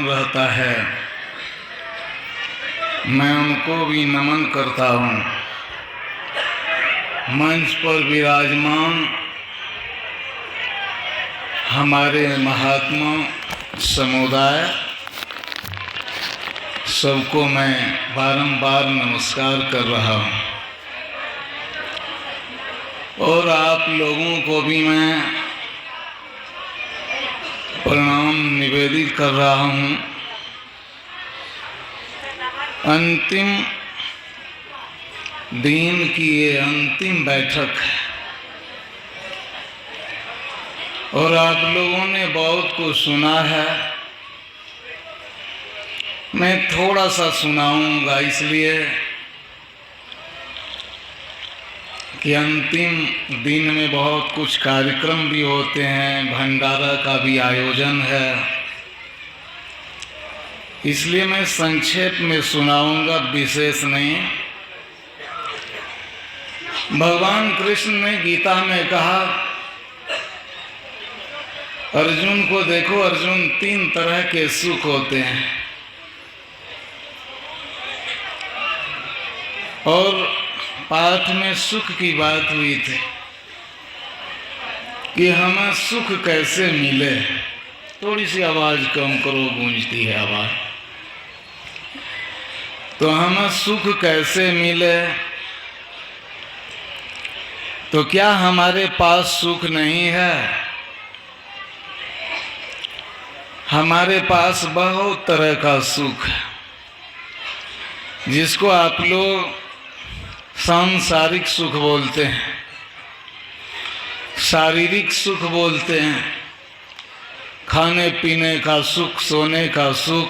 विराजमान रहता है, मैं उनको भी नमन करता हूँ। मंच पर विराजमान हमारे महात्मा समुदाय सबको मैं बारंबार नमस्कार कर रहा हूँ और आप लोगों को भी मैं प्रणाम निवेदित कर रहा हूँ। अंतिम दिन की ये अंतिम बैठक है और आप लोगों ने बहुत कुछ सुना है। मैं थोड़ा सा सुनाऊंगा इसलिए कि अंतिम दिन में बहुत कुछ कार्यक्रम भी होते हैं, भंडारा का भी आयोजन है, इसलिए मैं संक्षेप में सुनाऊंगा, विशेष नहीं। भगवान कृष्ण ने गीता में कहा, अर्जुन को देखो, अर्जुन 3 तरह के सुख होते हैं और पाठ में सुख की बात हुई थी कि हमें सुख कैसे मिले। थोड़ी सी आवाज कम करो, गूंजती है आवाज। तो हमें सुख कैसे मिले? तो क्या हमारे पास सुख नहीं है? हमारे पास बहुत तरह का सुख है, जिसको आप लोग सांसारिक सुख बोलते हैं, शारीरिक सुख बोलते हैं, खाने पीने का सुख, सोने का सुख,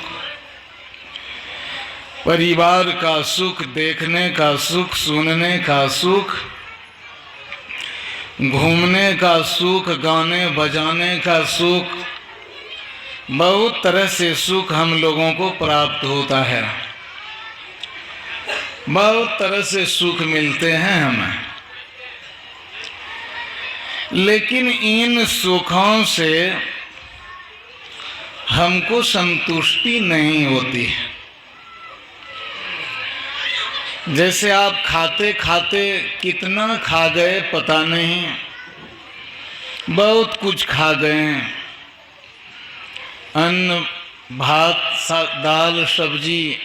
परिवार का सुख, देखने का सुख, सुनने का सुख, घूमने का सुख, गाने बजाने का सुख, बहुत तरह से सुख हम लोगों को प्राप्त होता है। बहुत तरह से सुख मिलते हैं हमें, लेकिन इन सुखों से हमको संतुष्टि नहीं होती। जैसे आप खाते खाते कितना खा गए पता नहीं, बहुत कुछ खा गए, अन्न भात दाल सब्जी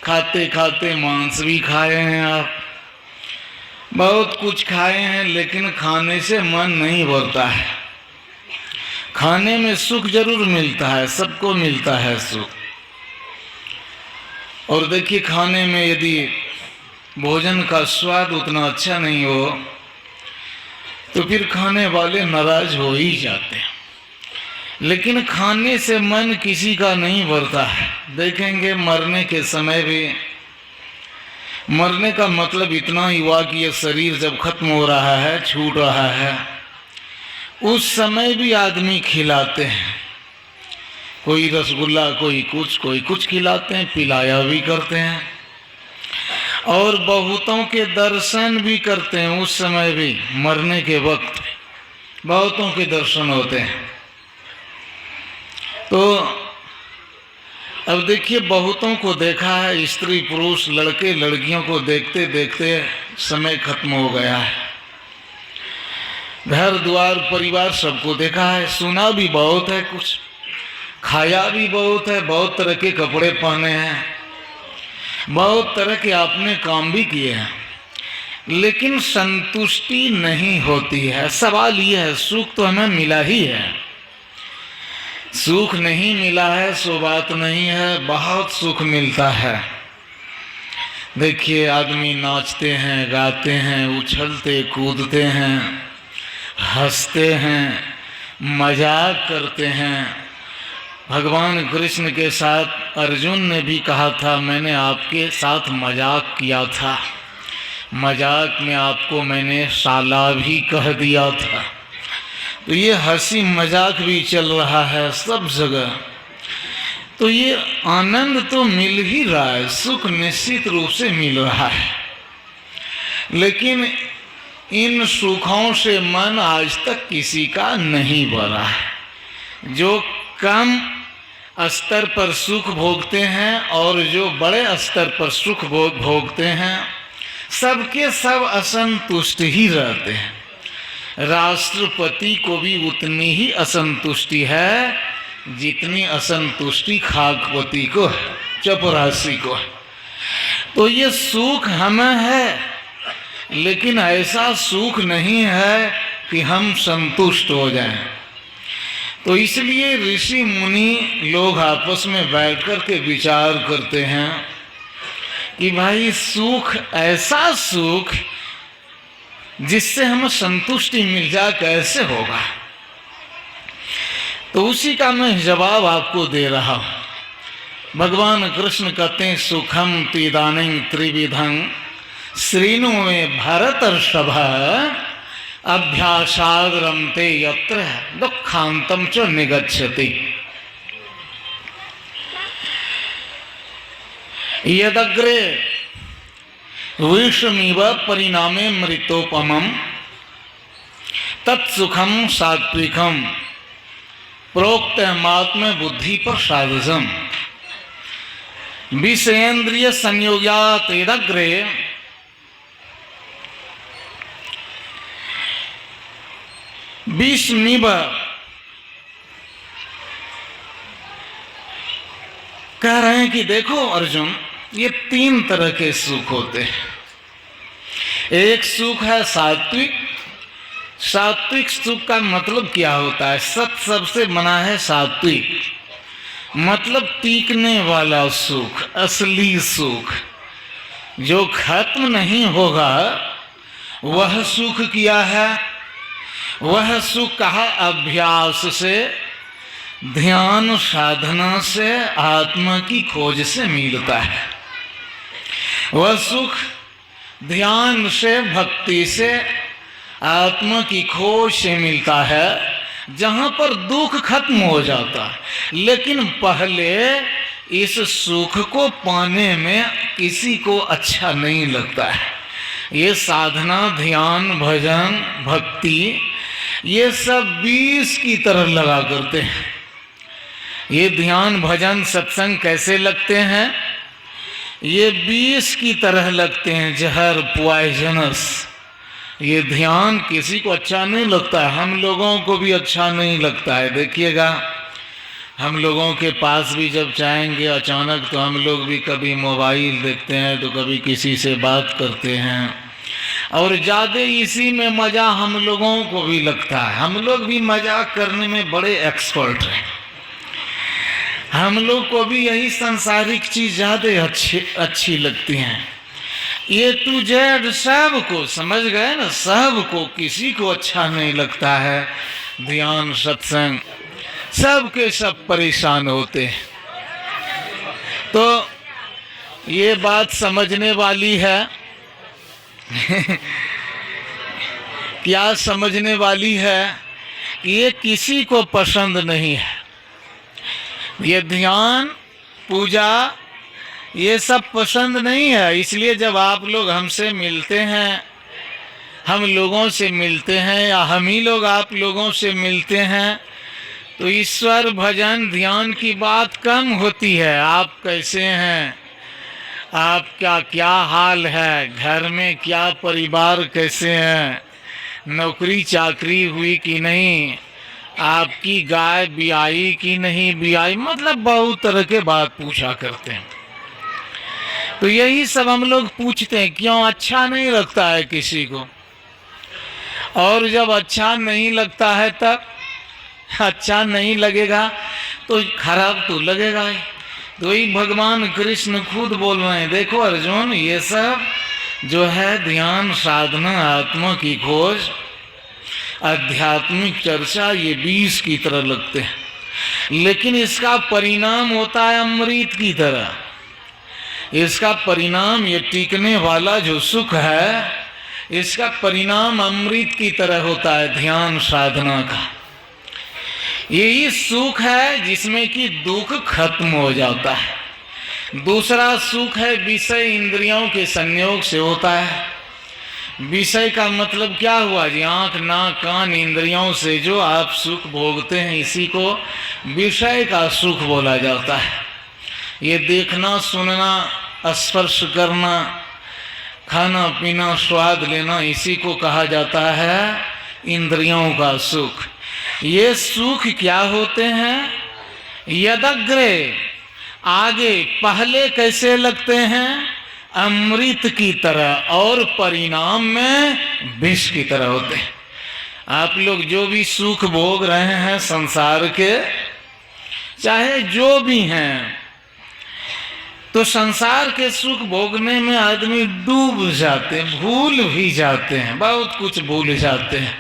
खाते खाते मांस भी खाए हैं, आप बहुत कुछ खाए हैं, लेकिन खाने से मन नहीं भरता है। खाने में सुख जरूर मिलता है, सबको मिलता है सुख। और देखिए, खाने में यदि भोजन का स्वाद उतना अच्छा नहीं हो तो फिर खाने वाले नाराज हो ही जाते हैं, लेकिन खाने से मन किसी का नहीं भरता है। देखेंगे मरने के समय भी, मरने का मतलब इतना ही हुआ कि ये शरीर जब खत्म हो रहा है, छूट रहा है, उस समय भी आदमी खिलाते हैं, कोई रसगुल्ला, कोई कुछ खिलाते हैं, पिलाया भी करते हैं और बहुतों के दर्शन भी करते हैं। उस समय भी, मरने के वक्त बहुतों के दर्शन होते हैं। तो अब देखिए, बहुतों को देखा है, स्त्री पुरुष लड़के लड़कियों को देखते देखते समय खत्म हो गया है। घर द्वार परिवार सबको देखा है, सुना भी बहुत है, कुछ खाया भी बहुत है, बहुत तरह के कपड़े पहने हैं, बहुत तरह के आपने काम भी किए हैं, लेकिन संतुष्टि नहीं होती है। सवाल ये है, सुख तो हमें मिला ही है, सुख नहीं मिला है सो बात नहीं है, बहुत सुख मिलता है। देखिए, आदमी नाचते हैं, गाते हैं, उछलते कूदते हैं, हंसते हैं, मजाक करते हैं। भगवान कृष्ण के साथ अर्जुन ने भी कहा था, मैंने आपके साथ मजाक किया था, मजाक में आपको मैंने साला भी कह दिया था। तो ये हंसी मजाक भी चल रहा है सब जगह, तो ये आनंद तो मिल ही रहा है, सुख निश्चित रूप से मिल रहा है, लेकिन इन सुखों से मन आज तक किसी का नहीं भरा है। जो कम स्तर पर सुख भोगते हैं और जो बड़े स्तर पर सुख भोगते हैं, सबके सब असंतुष्ट ही रहते हैं। राष्ट्रपति को भी उतनी ही असंतुष्टि है जितनी असंतुष्टि खाकपति को है, चपरासी को है। तो ये सुख हमें है, लेकिन ऐसा सुख नहीं है कि हम संतुष्ट हो जाएं। तो इसलिए ऋषि मुनि लोग आपस में बैठ कर के विचार करते हैं कि भाई सुख, ऐसा सुख जिससे हमें संतुष्टि मिल जाए, कैसे होगा। तो उसी का मैं जवाब आपको दे रहा हूं। भगवान कृष्ण कहते हैं सुखम त्रिदानीं त्रिविधं श्रीनु में भरतर्षभ अभ्यासाद रमते यत्र दुखांतम च निगच्छति। यदग्रे विषमिव परिणामे मृतोपमं तत्सुखम सात्विकम प्रोक्त मात्म बुद्धि प्रसादजम विषयेन्द्रिय संयोगात यदग्रे विषमिव। कह रहे हैं कि देखो अर्जुन, ये तीन तरह के सुख होते हैं। एक सुख है सात्विक। सात्विक सुख का मतलब क्या होता है? सत सबसे बना है सात्विक, मतलब टीकने वाला सुख, असली सुख जो खत्म नहीं होगा, वह सुख क्या है? वह सुख कहा अभ्यास से, ध्यान साधना से, आत्मा की खोज से मिलता है। वह सुख ध्यान से, भक्ति से, आत्मा की खोज से मिलता है, जहाँ पर दुख खत्म हो जाता है। लेकिन पहले इस सुख को पाने में किसी को अच्छा नहीं लगता है। ये साधना, ध्यान, भजन, भक्ति, ये सब विष की तरह लगा करते हैं। ये ध्यान, भजन, सत्संग कैसे लगते हैं? ये विष की तरह लगते हैं, जहर, पॉइजनस। ये ध्यान किसी को अच्छा नहीं लगता है, हम लोगों को भी अच्छा नहीं लगता है। देखिएगा, हम लोगों के पास भी जब जाएंगे अचानक, तो हम लोग भी कभी मोबाइल देखते हैं, तो कभी किसी से बात करते हैं, और ज़्यादा इसी में मज़ा हम लोगों को भी लगता है। हम लोग भी मजाक करने में बड़े एक्सपर्ट हैं। हम लोग को भी यही सांसारिक चीज़ ज़्यादा अच्छी लगती हैं। ये टू जेड सबको, समझ गए ना, सबको, किसी को अच्छा नहीं लगता है। ध्यान, सत्संग, सब के सब परेशान होते हैं। तो ये बात समझने वाली है। क्या समझने वाली है? ये किसी को पसंद नहीं है। ये ध्यान, पूजा, ये सब पसंद नहीं है। इसलिए जब आप लोग हमसे मिलते हैं, हम लोगों से मिलते हैं, या हम ही लोग आप लोगों से मिलते हैं, तो ईश्वर, भजन, ध्यान की बात कम होती है। आप कैसे हैं, आपका क्या हाल है, घर में क्या, परिवार कैसे हैं, नौकरी चाकरी हुई कि नहीं, आपकी गाय बियाई कि नहीं बियाई, मतलब बहुत तरह के बात पूछा करते हैं। तो यही सब हम लोग पूछते हैं, क्यों? अच्छा नहीं लगता है किसी को। और जब अच्छा नहीं लगता है, तब अच्छा नहीं लगेगा तो खराब तो लगेगा ही। तो ही भगवान कृष्ण खुद बोल रहे हैं, देखो अर्जुन, ये सब जो है ध्यान, साधना, आत्मा की खोज, आध्यात्मिक चर्चा, ये विष की तरह लगते हैं, लेकिन इसका परिणाम होता है अमृत की तरह। इसका परिणाम, ये टिकने वाला जो सुख है, इसका परिणाम अमृत की तरह होता है, ध्यान साधना का। यही सुख है जिसमें कि दुख खत्म हो जाता है। दूसरा सुख है विषय इंद्रियों के संयोग से होता है। विषय का मतलब क्या हुआ जी? आँख नाक कान इंद्रियों से जो आप सुख भोगते हैं इसी को विषय का सुख बोला जाता है। ये देखना सुनना स्पर्श करना खाना पीना स्वाद लेना इसी को कहा जाता है इंद्रियों का सुख। ये सुख क्या होते हैं? यदग्रे आगे पहले कैसे लगते हैं? अमृत की तरह और परिणाम में विष की तरह होते हैं। आप लोग जो भी सुख भोग रहे हैं संसार के, चाहे जो भी हैं, तो संसार के सुख भोगने में आदमी डूब जाते हैं, भूल भी जाते हैं, बहुत कुछ भूल जाते हैं।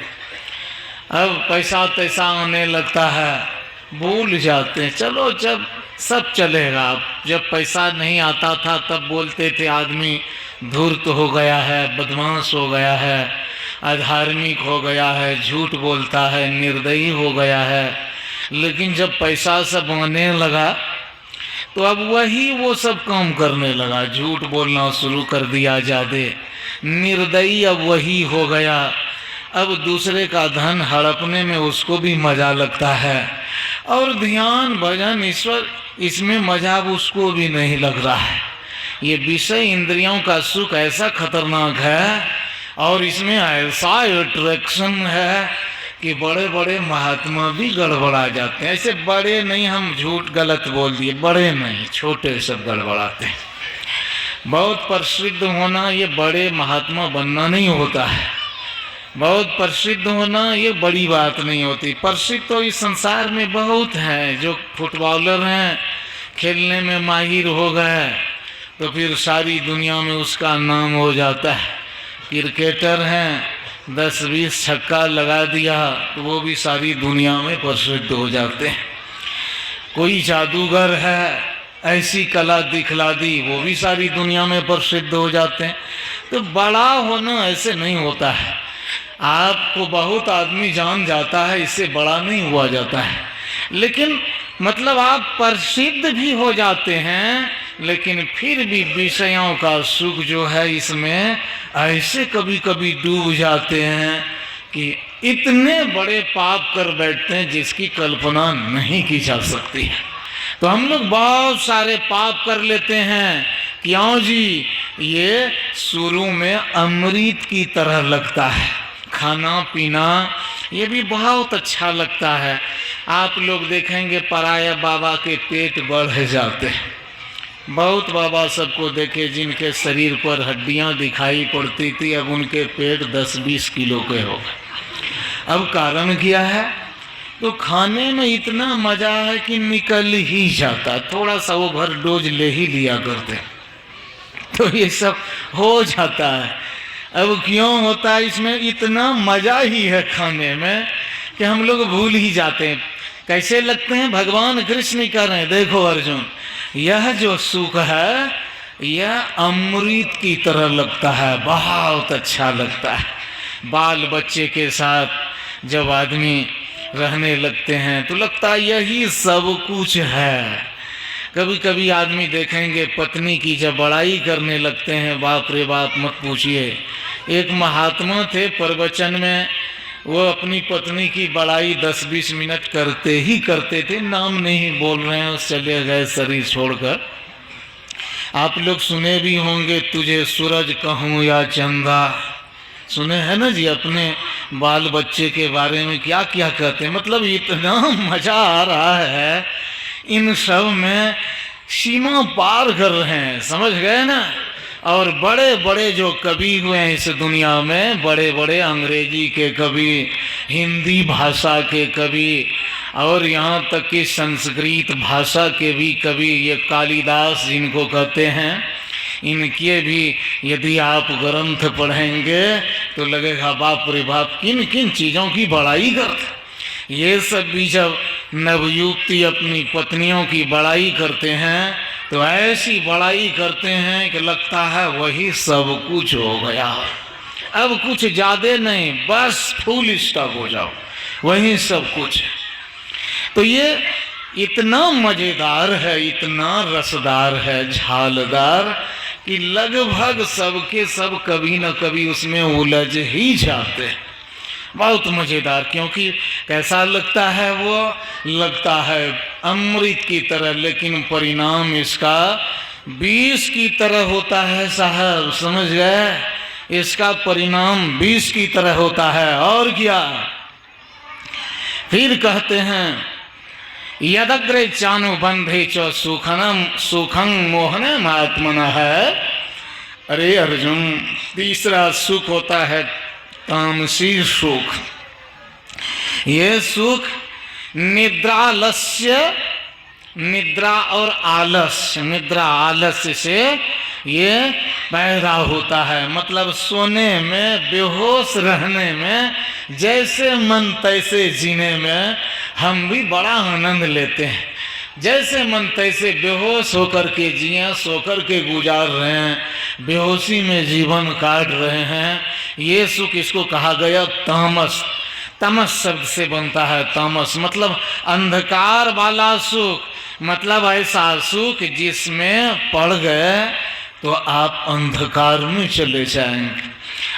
अब पैसा तैसा आने लगता है, भूल जाते हैं। चलो जब सब चलेगा। जब पैसा नहीं आता था तब बोलते थे आदमी धूर्त हो गया है, बदमाश हो गया है, अधार्मिक हो गया है, झूठ बोलता है, निर्दयी हो गया है। लेकिन जब पैसा सब आने लगा तो अब वही वो सब काम करने लगा, झूठ बोलना शुरू कर दिया, ज़्यादा निर्दयी अब वही हो गया। अब दूसरे का धन हड़पने में उसको भी मज़ा लगता है, और ध्यान भजन ईश्वर इसमें मज़ा उसको भी नहीं लग रहा है। ये विषय इंद्रियों का सुख ऐसा खतरनाक है और इसमें ऐसा अट्रैक्शन है कि बड़े बड़े महात्मा भी गड़बड़ा जाते हैं। ऐसे बड़े नहीं, हम झूठ गलत बोल दिए, बड़े नहीं छोटे सब गड़बड़ाते हैं। बहुत प्रसिद्ध होना ये बड़े महात्मा बनना नहीं होता है, बहुत प्रसिद्ध होना ये बड़ी बात नहीं होती। प्रसिद्ध तो इस संसार में बहुत हैं, जो फुटबॉलर हैं, खेलने में माहिर हो गए तो फिर सारी दुनिया में उसका नाम हो जाता है। क्रिकेटर हैं, 10-20 छक्का लगा दिया तो वो भी सारी दुनिया में प्रसिद्ध हो जाते हैं। कोई जादूगर है, ऐसी कला दिखला दी, वो भी सारी दुनिया में प्रसिद्ध हो जाते हैं। तो बड़ा होना ऐसे नहीं होता है। आपको बहुत आदमी जान जाता है, इससे बड़ा नहीं हुआ जाता है। लेकिन मतलब आप प्रसिद्ध भी हो जाते हैं, लेकिन फिर भी विषयों का सुख जो है इसमें ऐसे कभी कभी डूब जाते हैं कि इतने बड़े पाप कर बैठते हैं जिसकी कल्पना नहीं की जा सकती है। तो हम लोग बहुत सारे पाप कर लेते हैं। क्यों जी? ये शुरू में अमृत की तरह लगता है, खाना पीना ये भी बहुत अच्छा लगता है। आप लोग देखेंगे पराया बाबा के पेट बढ़ जाते हैं। बहुत बाबा सबको देखे जिनके शरीर पर हड्डियां दिखाई पड़ती थी, अब उनके पेट 10-20 किलो के हो गए। अब कारण क्या है? तो खाने में इतना मजा है कि निकल ही जाता, थोड़ा सा ओवर डोज ले ही लिया करते, तो ये सब हो जाता है। अब क्यों होता है? इसमें इतना मजा ही है खाने में कि हम लोग भूल ही जाते हैं। कैसे लगते हैं? भगवान कृष्ण कह रहे हैं, देखो अर्जुन, यह जो सुख है यह अमृत की तरह लगता है, बहुत अच्छा लगता है। बाल बच्चे के साथ जब आदमी रहने लगते हैं तो लगता है यही सब कुछ है। कभी कभी आदमी देखेंगे पत्नी की जब बड़ाई करने लगते हैं, बाप रे बाप मत पूछिए। एक महात्मा थे, प्रवचन में वो अपनी पत्नी की बड़ाई 10-20 मिनट करते थे, नाम नहीं बोल रहे हैं, चले गए शरीर छोड़कर। आप लोग सुने भी होंगे, तुझे सूरज कहूँ या चंदा, सुने हैं ना जी? अपने बाल बच्चे के बारे में क्या क्या कहते हैं। मतलब इतना मजा आ रहा है इन सब में, सीमा पार कर रहे हैं, समझ गए ना? और बड़े बड़े जो कवि हुए हैं इस दुनिया में, बड़े बड़े अंग्रेजी के कवि, हिंदी भाषा के कवि, और यहाँ तक कि संस्कृत भाषा के भी कवि, ये कालिदास जिनको कहते हैं, इनके भी यदि आप ग्रंथ पढ़ेंगे तो लगेगा बाप रे बाप किन किन चीज़ों की बड़ाई करते। ये सब भी जब नवयुवती अपनी पत्नियों की बड़ाई करते हैं तो ऐसी बड़ाई करते हैं कि लगता है वही सब कुछ हो गया, अब कुछ ज़्यादा नहीं, बस फुल स्टॉप हो जाओ, वही सब कुछ। तो ये इतना मज़ेदार है, इतना रसदार है, झालदार, कि लगभग सबके सब कभी न कभी उसमें उलझ ही जाते हैं। बहुत मज़ेदार, क्योंकि कैसा लगता है, वो लगता है अमृत की तरह, लेकिन परिणाम इसका विष की तरह होता है साहब, समझ गए? इसका परिणाम विष की तरह होता है। और क्या, फिर कहते हैं यदग्रे चानुबंधे च सुखं मोहनम आत्मनः है। अरे अर्जुन, तीसरा सुख होता है तामसी सुख। ये सुख निद्रा और आलस्य, निद्रा आलस्य से ये पैदा होता है। मतलब सोने में, बेहोश रहने में, जैसे मन तैसे जीने में हम भी बड़ा आनंद लेते हैं। जैसे मन तैसे बेहोश होकर के जिए, सोकर के गुजार रहे हैं, बेहोशी में जीवन काट रहे हैं, ये सुख इसको कहा गया तामस। तमस शब्द से बनता है तामस, मतलब अंधकार वाला सुख। मतलब ऐसा सुख जिसमें पड़ गए तो आप अंधकार में चले जाएंगे,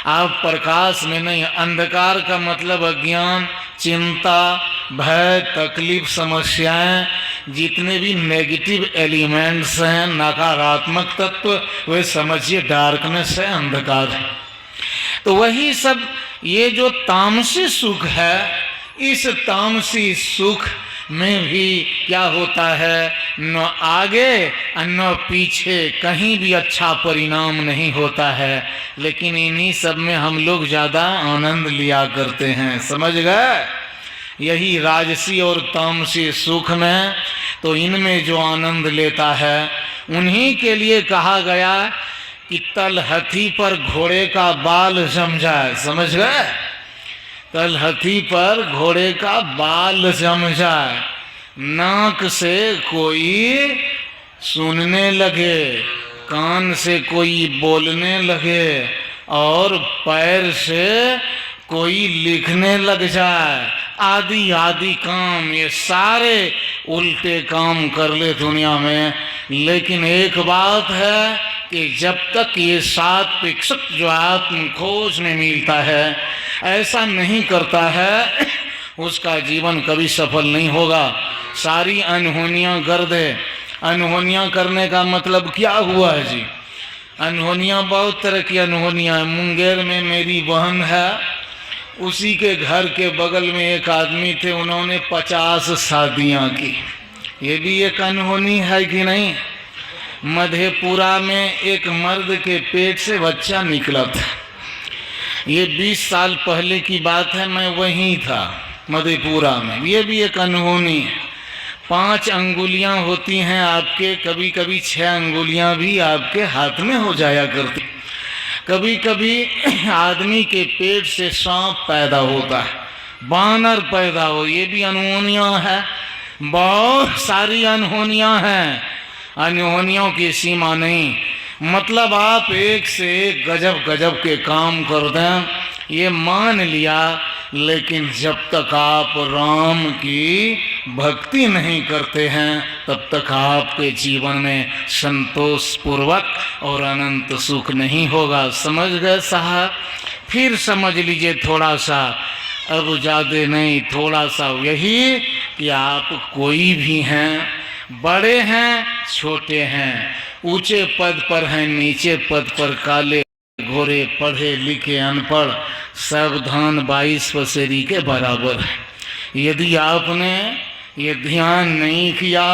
आप प्रकाश में नहीं। अंधकार का मतलब अज्ञान, चिंता, भय, तकलीफ, समस्याएं, जितने भी नेगेटिव एलिमेंट्स हैं, नकारात्मक तत्व, वे समझिए डार्कनेस है, अंधकार है। तो वही सब ये जो तामसी सुख है, इस तामसी सुख में भी क्या होता है, न आगे न पीछे कहीं भी अच्छा परिणाम नहीं होता है, लेकिन इन्हीं सब में हम लोग ज़्यादा आनंद लिया करते हैं, समझ गए? यही राजसी और तामसी सुख में, तो इनमें जो आनंद लेता है उन्हीं के लिए कहा गया कि तलहथी पर घोड़े का बाल जम जाए, समझ गए? तलहथी पर घोड़े का बाल जम जाए, नाक से कोई सुनने लगे, कान से कोई बोलने लगे, और पैर से कोई लिखने लग जाए, आदि आदि काम, ये सारे उल्टे काम कर ले दुनिया में। लेकिन एक बात है कि जब तक ये सात्विक सुख जो आत्म खोज में मिलता है, ऐसा नहीं करता है, उसका जीवन कभी सफल नहीं होगा। सारी अनहोनियां कर दे। अनहोनियां करने का मतलब क्या हुआ है जी? अनहोनियां बहुत तरह की अनहोनियां। मुंगेर में मेरी बहन है, उसी के घर के बगल में एक आदमी थे, उन्होंने 50 शादियां की। ये भी एक अनहोनी है कि नहीं? मधेपुरा में एक मर्द के पेट से बच्चा निकला था। ये 20 साल पहले की बात है, मैं वहीं था मधेपुरा में। ये भी एक अनहोनी है। 5 अंगुलियां होती हैं आपके, कभी कभी 6 अंगुलियां भी आपके हाथ में हो जाया करती। कभी कभी आदमी के पेट से सांप पैदा होता है, बानर पैदा हो, ये भी अनहोनियां है। बहुत सारी अनहोनियां हैं, अनहोनियों की सीमा नहीं। मतलब आप एक से एक गजब गजब के काम कर दें, ये मान लिया, लेकिन जब तक आप राम की भक्ति नहीं करते हैं, तब तक आपके जीवन में संतोष पूर्वक और अनंत सुख नहीं होगा। समझ गए साहब? फिर समझ लीजिए थोड़ा सा, अब ज़्यादा नहीं, थोड़ा सा। यही कि आप कोई भी हैं, बड़े हैं, छोटे हैं, ऊंचे पद पर हैं, नीचे पद पर, काले घोरे, पढ़े लिखे अनपढ़, सावधान 22 पसेरी के बराबर है। यदि आपने ये ध्यान नहीं किया,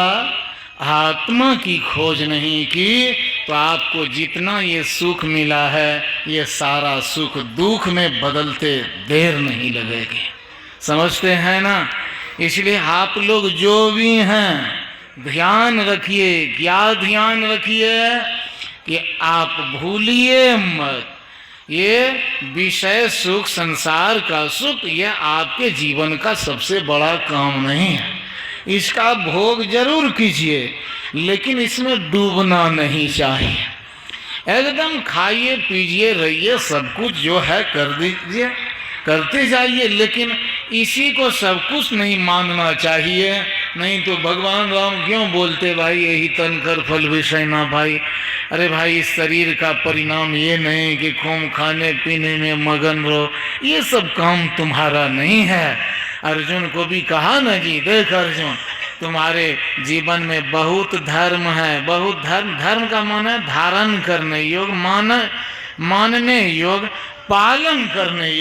आत्मा की खोज नहीं की, तो आपको जितना ये सुख मिला है, ये सारा सुख दुख में बदलते देर नहीं लगेगी। समझते हैं ना? इसलिए आप लोग जो भी हैं, ध्यान रखिए। क्या ध्यान रखिए? कि आप भूलिए मत, ये विषय सुख, संसार का सुख, ये आपके जीवन का सबसे बड़ा काम नहीं है। इसका भोग जरूर कीजिए, लेकिन इसमें डूबना नहीं चाहिए। एकदम खाइए, पीजिए, रहिए, सब कुछ जो है कर दीजिए, करते जाइए, लेकिन इसी को सब कुछ नहीं मानना चाहिए। नहीं तो भगवान राम क्यों बोलते भाई यही तन कर फल विषय ना भाई। अरे भाई इस शरीर का परिणाम ये नहीं कि खूब खाने पीने में मगन रहो, ये सब काम तुम्हारा नहीं है। अर्जुन को भी कहा ना जी, देख अर्जुन तुम्हारे जीवन में बहुत धर्म है, बहुत धर्म, धर्म का मान है धारण करने योग, मानने योग, पालन करने योग।